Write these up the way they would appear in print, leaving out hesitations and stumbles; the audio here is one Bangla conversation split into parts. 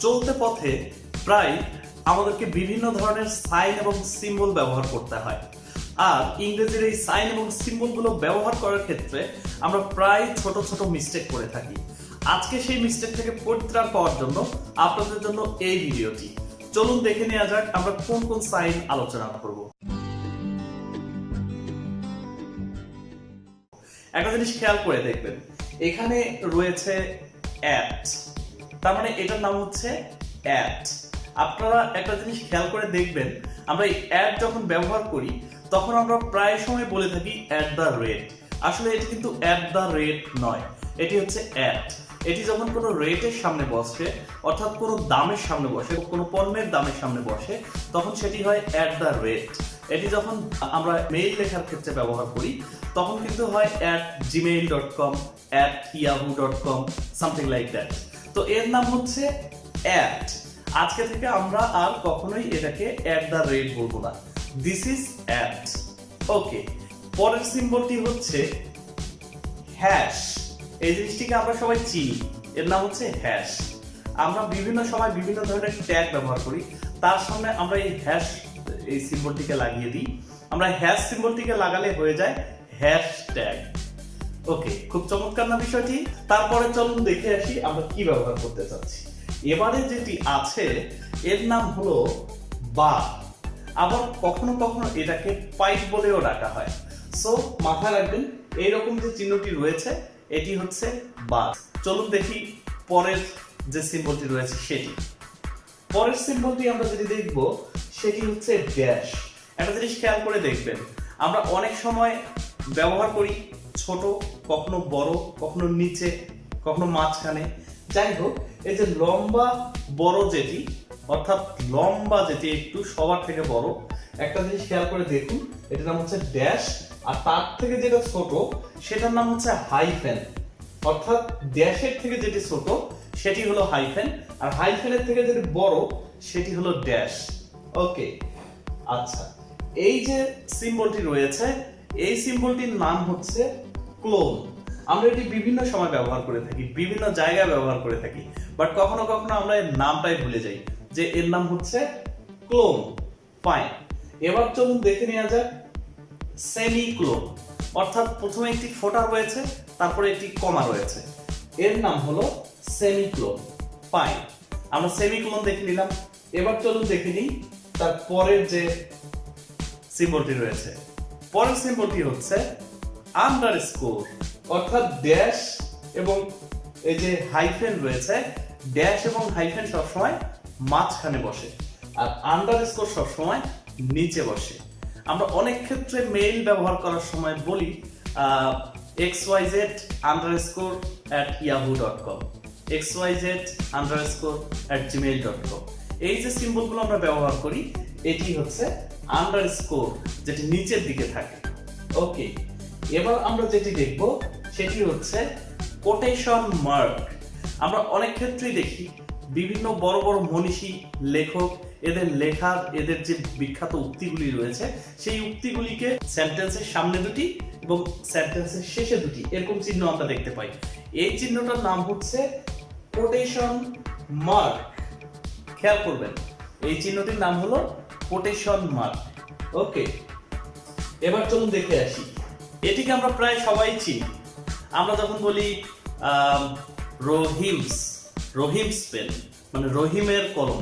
চলতে পথে প্রায় আমাদেরকে বিভিন্ন ধরনের সাইন এবং সিম্বল ব্যবহার করতে হয়। আর ইংরেজির এই সাইন এবং সিম্বলগুলো ব্যবহার করার ক্ষেত্রে আমরা প্রায় ছোট ছোট মিস্টেক করে থাকি। আজকে সেই মিস্টেক থেকে পরিত্রাণ পাওয়ার জন্য আপনাদের জন্য এই ভিডিওটি। চলুন দেখে নেওয়া যাক আমরা কোন কোন সাইন আলোচনা করব। একটা জিনিস খেয়াল করে দেখবেন, এখানে রয়েছে অ্যাট, তার মানে এটার নাম হচ্ছে অ্যাট। আপনারা একটা জিনিস খেয়াল করে দেখবেন, আমরা এই অ্যাট যখন ব্যবহার করি তখন আমরা প্রায় সময় বলে থাকি অ্যাট দ্য রেট। আসলে এটি কিন্তু অ্যাট দ্য রেট নয়, এটি হচ্ছে অ্যাট। এটি যখন কোনো রেটের সামনে বসে, অর্থাৎ কোনো দামের সামনে বসে, কোনো পণ্যের দামের সামনে বসে, তখন সেটি হয় অ্যাট দ্য রেট। এটি যখন আমরা মেইল লেখার ক্ষেত্রে ব্যবহার করি তখন কিন্তু হয় @gmail.com, @yahoo.com, something like that. তো এর নাম হচ্ছে অ্যাট। আজকে থেকে আমরা আর কখনোই এটাকে অ্যাট দ্য রেট বলবো না, দিস ইজ অ্যাট। ওকে, পরের সিম্বলটি হচ্ছে হ্যাশ। এই জিনিসটিকে আমরা সবাই চিনি, এর নাম হচ্ছে হ্যাশ। আমরা বিভিন্ন সময় বিভিন্ন ধরনের ট্যাগ ব্যবহার করি, তার সামনে আমরা এই হ্যাশ এই সিম্বলটিকে লাগিয়ে দিই। আমরা হ্যাশ সিম্বলটিকে লাগালে হয়ে যায় হ্যাশট্যাগ। ওকে, খুব চমৎকার না বিষয়টি? তারপরে চলুন দেখে আসি আমরা কি ব্যবহার করতে চাচ্ছি। এবারে যেটি আছে এর নাম হলো বার। আবার কখনো কখনো এটাকে পাইপ বলেও ডাকা হয়। সো মাথায় রাখবেন, এইরকম যে চিহ্নটি রয়েছে এটি হচ্ছে বার। চলুন দেখি পরের যে সিম্বলটি রয়েছে সেটি। পরের সিম্বলটি আমরা যেটি দেখব সেটি হচ্ছে ড্যাশ। একটা জিনিস খেয়াল করে দেখবেন, আমরা অনেক সময় ব্যবহার করি ছোট, কখনো বড়, কখনো নিচে, কখনো মাঝখানে। যাই হোক, এই যে লম্বা বড় যেটি, অর্থাৎ লম্বা যেটি একটু সবার থেকে বড়, একটা জিনিস খেয়াল করে দেখুন, এটার নাম হচ্ছে ড্যাশ। আর তার থেকে যেটা ছোট সেটার নাম হচ্ছে হাইফেন। অর্থাৎ ড্যাশের থেকে যেটি ছোট সেটি হলো হাইফেন, আর হাইফেনের থেকে যেটি বড় সেটি হলো ড্যাশ। ওকে, আচ্ছা, এই যে সিম্বলটি রয়েছে এই সিম্বলটির নাম হচ্ছে ক্লোন। আমরা এটি বিভিন্ন সময় ব্যবহার করে থাকি, বিভিন্ন জায়গায় ব্যবহার করে থাকি, বাট কখনো কখনো আমরা এর নামটাই ভুলে যাই যে এর নাম হচ্ছে ক্লোন। ফাইন, এবার চলুন দেখে নেওয়া যাক সেমিক্লোন। অর্থাৎ প্রথমে একটি ফোঁটা রয়েছে, তারপরে একটি কমা রয়েছে, এর নাম হলো সেমিক্লোন। ফাইন, আমরা সেমিক্লোন দেখে নিলাম। এবার চলুন দেখে নিই তার পরের যে সিম্বলটি রয়েছে। পরের সিম্বলটি হচ্ছে আন্ডারস্কোর। অর্থাৎ ড্যাশ এবং এই যে হাইফেন রয়েছে, ড্যাশ এবং হাইফেন সবসময় মাঝখানে বসে, আর আন্ডারস্কোর সবসময় নিচে বসে। আমরা অনেক ক্ষেত্রে মেইল ব্যবহার করার সময় বলি xyz_@yahoo.com, xyz_@gmail.com। এই যে সিম্বলগুলো আমরা ব্যবহার করি এটি হচ্ছে আন্ডারস্কোর, যেটি নিচের দিকে থাকে। ওকে, এবার আমরা যেটি দেখব সেটি হচ্ছে কোটেশন মার্ক। আমরা অনেক ক্ষেত্রেই দেখি বিভিন্ন বড় বড় মনীষী, লেখক, এদের লেখার এদের যে বিখ্যাত উক্তিগুলি রয়েছে সেই উক্তিগুলিকে সেন্টেন্সের সামনে দুটি এবং সেন্টেন্সের শেষে দুটি এরকম চিহ্ন আমরা দেখতে পাই। এই চিহ্নটার নাম হচ্ছে কোটেশন মার্ক। খেয়াল করবেন, এই চিহ্নটির নাম হলো কোটেশন মার্ক। ওকে, এবার চলুন দেখে আসি। এটিকে আমরা প্রায় সবাই চিনি। আমরা যখন বলি রহিমস পেন, মানে রহিমের কলম,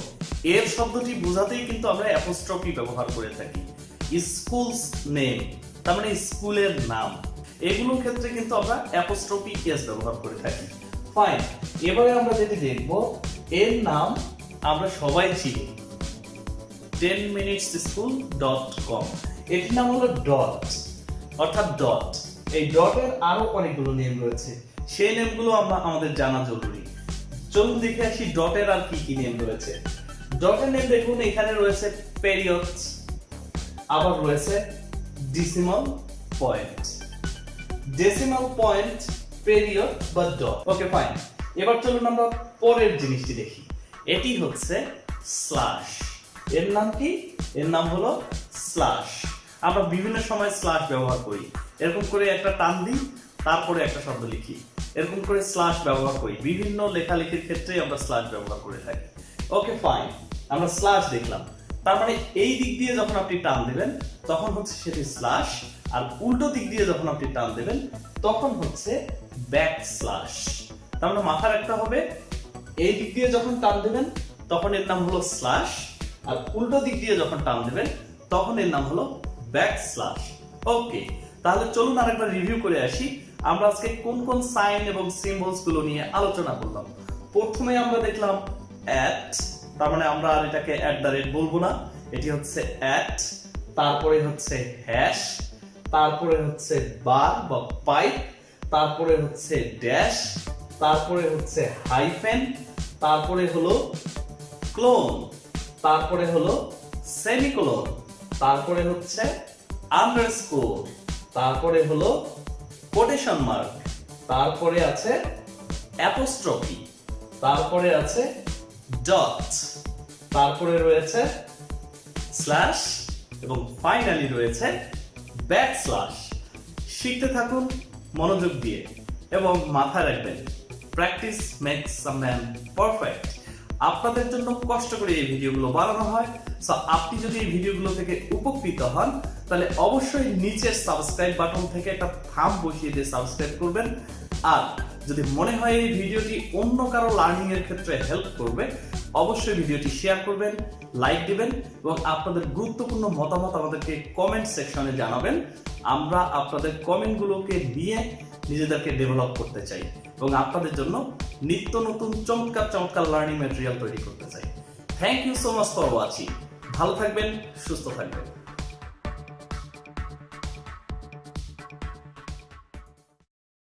এর শব্দটি বোঝাতেই কিন্তু আমরা অ্যাপোস্ট্রফি ব্যবহার করে থাকি। স্কুলস নেম, তার মানে স্কুলের নাম, এগুলোর ক্ষেত্রে কিন্তু আমরা অ্যাপোস্ট্রফি এস ব্যবহার করে থাকি। ফাইন, এবারে আমরা যেটি দেখব এর নাম আমরা সবাই চিনি, 10minutesschool.com। এটির নাম হলো ডট, অর্থাৎ ডট। এই ডটের আরো অনেকগুলো নেম রয়েছে, সেই নেমগুলো আমাদের জানা জরুরি। চলুন দেখে আসি ডটের আর কি কি নেম রয়েছে। ডটের নেম দেখুন, এখানে রয়েছে পেরিয়ডস, আবার রয়েছে ডেসিমাল পয়েন্ট, পেরিয়ড বা ডট। ওকে, ফাইন, এবার চলুন আমরা পরের জিনিসটি দেখি। এটি হচ্ছে স্ল্যাশ। এর নাম কি? এর নাম হলো স্ল্যাশ। আমরা বিভিন্ন সময় স্ল্যাশ ব্যবহার করি, এরকম করে একটা টান দিই, তারপরে একটা শব্দ লিখি, এরকম করে স্ল্যাশ ব্যবহার করি। বিভিন্ন লেখালেখির ক্ষেত্রে আমরা স্ল্যাশ ব্যবহার করে থাকি। ওকে ফাইন, আমরা স্ল্যাশ দেখলাম। তার মানে এই দিক দিয়ে যখন আপনি টান দেবেন তখন হচ্ছে সেটি স্ল্যাশ, আর উল্টো দিক দিয়ে যখন আপনি টান দেবেন তখন হচ্ছে ব্যাক স্ল্যাশ। তার মানে মাথা রাখতে হবে, এই দিক দিয়ে যখন টান দেবেন তখন এর নাম হলো স্ল্যাশ, আর উল্টো দিক দিয়ে যখন টান দেবেন তখন এর নাম হলো ব্যাক স্ল্যাশ। ওকে, তাহলে চলুন আরেকবার রিভিউ করে আসি আমরা আজকে কোন কোন সাইন এবং সিম্বলস গুলো নিয়ে আলোচনা করলাম। প্রথমে আমরা দেখলাম অ্যাট, তার মানে আমরা আর এটাকে অ্যাট দ্য রেট বলবো না, এটি হচ্ছে অ্যাট। তারপরে হচ্ছে হ্যাশ, তারপরে হচ্ছে বার বা পাইপ, তারপরে হচ্ছে ড্যাশ, তারপরে হচ্ছে হাইফেন, তারপরে হলো ক্লোন, তারপরে হলো সেমিকোলন, তারপরে হচ্ছে আন্ডারস্কোর, তারপরে হলো কোটেশন মার্ক, তারপরে আছে অ্যাপোস্ট্রফি, তারপরে আছে ডট, তারপরে রয়েছে স্ল্যাশ এবং ফাইনালি রয়েছে ব্যাক স্ল্যাশ। শিখতে থাকুন মনোযোগ দিয়ে এবং মাথায় রাখবেন, practice makes a man perfect. আপনাদের জন্য কষ্ট করে এই ভিডিওগুলো বানানো হয়, সো আপনি যদি এই ভিডিওগুলো থেকে উপকৃত হন তাহলে অবশ্যই নিচের সাবস্ক্রাইব বাটন থেকে একটা থাম্ব বসিয়ে দিয়ে সাবস্ক্রাইব করবেন। আর যদি মনে হয় এই ভিডিওটি অন্য কারো লার্নিং এর ক্ষেত্রে হেল্প করবে, অবশ্যই ভিডিওটি শেয়ার করবেন, লাইক দিবেন এবং আপনাদের গুরুত্বপূর্ণ মতামত আমাদেরকে কমেন্ট সেকশনে জানাবেন। আমরা আপনাদের কমেন্টগুলোকে নিয়ে নিজেদেরকে ডেভেলপ করতে চাই এবং আপনাদের জন্য নিত্য নতুন চমৎকার চমৎকার লার্নিং ম্যাটেরিয়াল তৈরি করতে চাই। Thank you so much for watching. ভালো থাকবেন, সুস্থ থাকবেন।